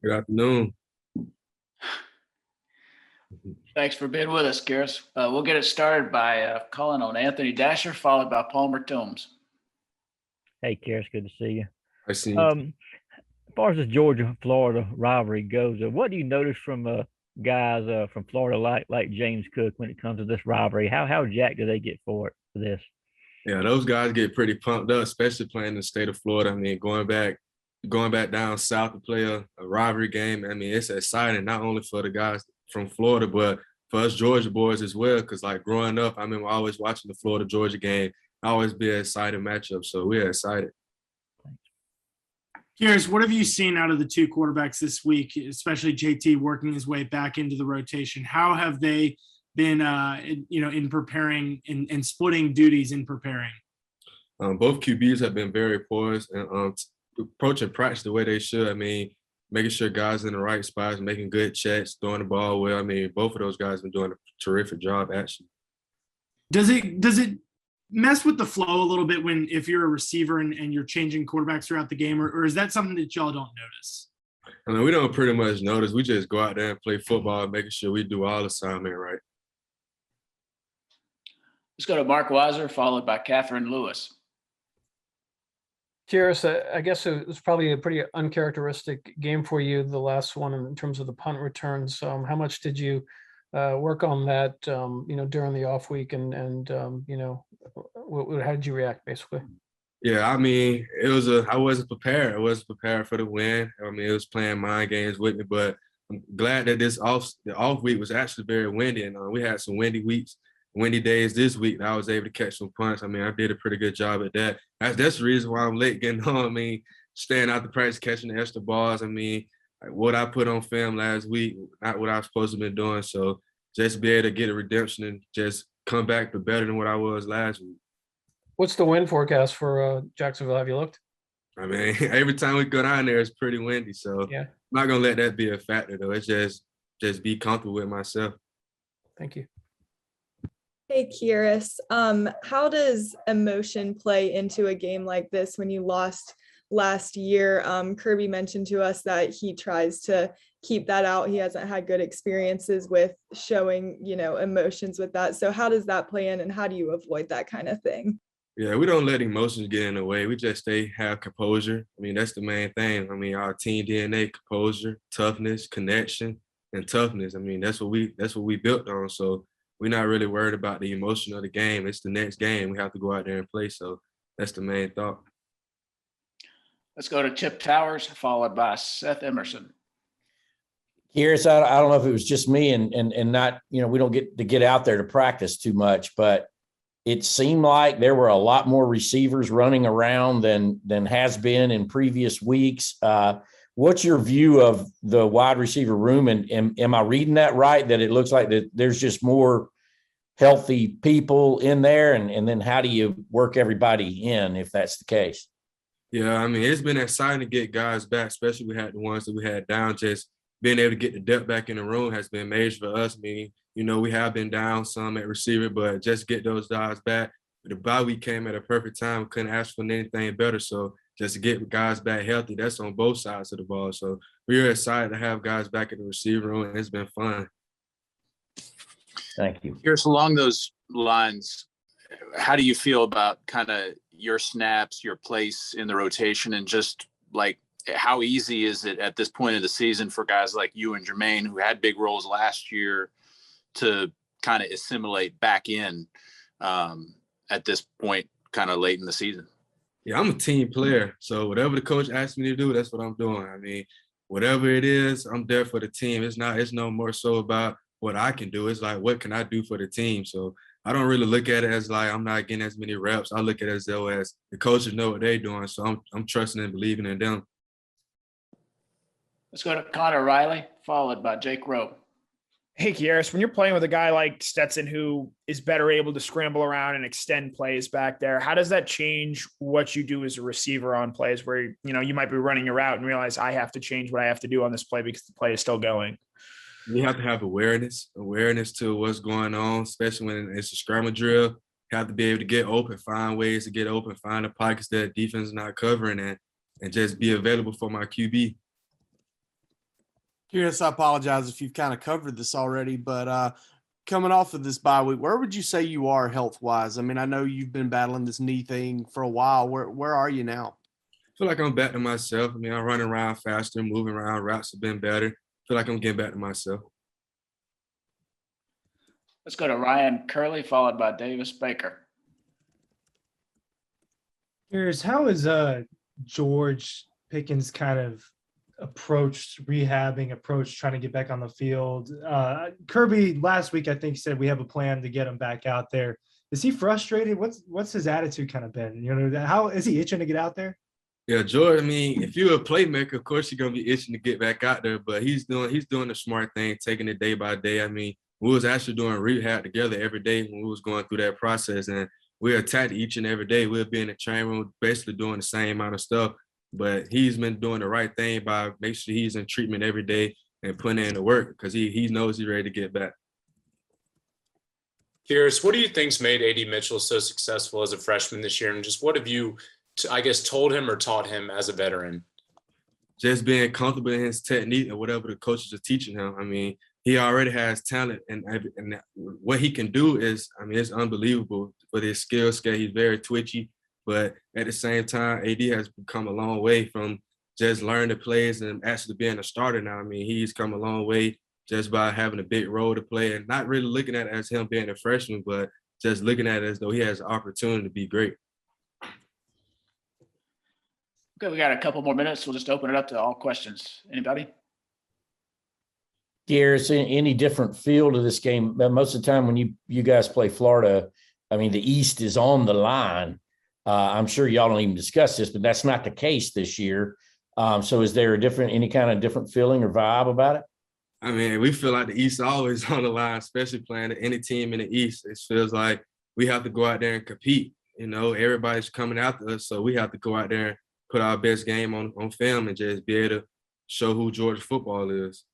Good afternoon. Thanks for being with us, Kearis. We'll get it started by calling on Anthony Dasher, followed by Palmer Toombs. Hey, Kearis, good to see you. I see you. As far as this Georgia-Florida rivalry goes, what do you notice from guys from Florida like James Cook when it comes to this rivalry? How jacked do they get for this? Yeah, those guys get pretty pumped up, especially playing in the state of Florida. I mean, going back down south to play a rivalry game. I mean, it's exciting not only for the guys from Florida, but for us Georgia boys as well. Because like growing up, I remember always watching the Florida Georgia game. Always be an exciting matchup. So we're excited. Kearis, what have you seen out of the two quarterbacks this week, especially JT working his way back into the rotation? How have they been, in preparing and splitting duties in preparing? Both QBs have been very poised and approaching practice the way they should. I mean, making sure guys in the right spots, making good checks, throwing the ball well. I mean, both of those guys have been doing a terrific job, actually. Does it mess with the flow a little bit if you're a receiver and you're changing quarterbacks throughout the game, or is that something that y'all don't notice? I mean, we don't pretty much notice. We just go out there and play football, making sure we do all the assignment right. Let's go to Mark Weiser, followed by Catherine Lewis. Kearis, I guess it was probably a pretty uncharacteristic game for you, the last one, in terms of the punt returns. How much did you work on that, during the off week, and how did you react, basically? Yeah, I mean, I wasn't prepared. I wasn't prepared for the win. I mean, it was playing mind games with me, but I'm glad that the off week was actually very windy, and we had some windy days this week that I was able to catch some punts. I mean, I did a pretty good job at that. That's the reason why I'm late getting home. I mean, staying out the practice, catching the extra balls. I mean, like what I put on film last week, not what I was supposed to be doing. So just be able to get a redemption and just come back but better than what I was last week. What's the wind forecast for Jacksonville? Have you looked? I mean, every time we go down there, it's pretty windy. So yeah, I'm not going to let that be a factor, though. It's just be comfortable with myself. Thank you. Hey, Kearis, how does emotion play into a game like this when you lost last year? Kirby mentioned to us that he tries to keep that out. He hasn't had good experiences with showing, emotions with that. So how does that play in, and how do you avoid that kind of thing? Yeah, we don't let emotions get in the way. We just have composure. I mean, that's the main thing. I mean, our team DNA, composure, toughness, connection, and toughness. I mean, that's what we built on. So we're not really worried about the emotion of the game. It's the next game. We have to go out there and play. So that's the main thought. Let's go to Chip Towers, followed by Seth Emerson. Kearis, I don't know if it was just me and not, we don't get out there to practice too much, but it seemed like there were a lot more receivers running around than has been in previous weeks. What's your view of the wide receiver room? And am I reading that right, that it looks like that there's just more healthy people in there? And then how do you work everybody in if that's the case? Yeah, I mean, it's been exciting to get guys back, especially we had the ones that we had down. Just being able to get the depth back in the room has been major for us. I mean, we have been down some at receiver, but just get those guys back. The bye week came at a perfect time. Couldn't ask for anything better. So just to get guys back healthy, that's on both sides of the ball. So we're excited to have guys back in the receiver room, and it's been fun. Thank you. Here's along those lines, how do you feel about kind of your snaps, your place in the rotation, and just like how easy is it at this point of the season for guys like you and Jermaine, who had big roles last year, to kind of assimilate back in at this point, kind of late in the season? Yeah, I'm a team player. So whatever the coach asks me to do, that's what I'm doing. I mean, whatever it is, I'm there for the team. It's no more so about what I can do. It's like, what can I do for the team? So I don't really look at it as like I'm not getting as many reps. I look at it as though as the coaches know what they're doing. So I'm trusting and believing in them. Let's go to Connor Riley, followed by Jake Rowe. Hey, Kearis, when you're playing with a guy like Stetson, who is better able to scramble around and extend plays back there, how does that change what you do as a receiver on plays where, you might be running your route and realize I have to change what I have to do on this play because the play is still going? You have to have awareness to what's going on, especially when it's a scramble drill. You have to be able to get open, find ways to get open, find the pockets that defense is not covering and just be available for my QB. Kearis, I apologize if you've kind of covered this already, but coming off of this bye week, where would you say you are health-wise? I mean, I know you've been battling this knee thing for a while. Where are you now? I feel like I'm back to myself. I mean, I'm running around faster, moving around, routes have been better. I feel like I'm getting back to myself. Let's go to Ryan Curley, followed by Davis Baker. Here's how is George Pickens kind of approached trying to get back on the field? Kirby last week I think said we have a plan to get him back out there. Is he frustrated? What's his attitude kind of been? You know, how is he itching to get out there? Yeah, George, I mean, if you're a playmaker, of course you're gonna be itching to get back out there, but he's doing the smart thing, taking it day by day. I mean, we was actually doing rehab together every day when we was going through that process, and we attacked each and every day. We'll be in the training room basically doing the same amount of stuff, but he's been doing the right thing by making sure he's in treatment every day and putting in the work because he knows he's ready to get back. Kearis, what do you think's made A.D. Mitchell so successful as a freshman this year, and just what have you, I guess, told him or taught him as a veteran? Just being comfortable in his technique and whatever the coaches are teaching him. I mean, he already has talent, and what he can do is, I mean, it's unbelievable. With his skill set, he's very twitchy, but at the same time, AD has come a long way from just learning the plays and actually being a starter now. I mean, he's come a long way just by having a big role to play and not really looking at it as him being a freshman, but just looking at it as though he has an opportunity to be great. Okay, we got a couple more minutes. We'll just open it up to all questions. Anybody? Kearis, any different feel to this game? Most of the time when you guys play Florida, I mean, the East is on the line. I'm sure y'all don't even discuss this, but that's not the case this year. So is there any kind of different feeling or vibe about it? I mean, we feel like the East is always on the line, especially playing any team in the East. It feels like we have to go out there and compete. You know, everybody's coming after us, so we have to go out there and put our best game on film and just be able to show who Georgia football is.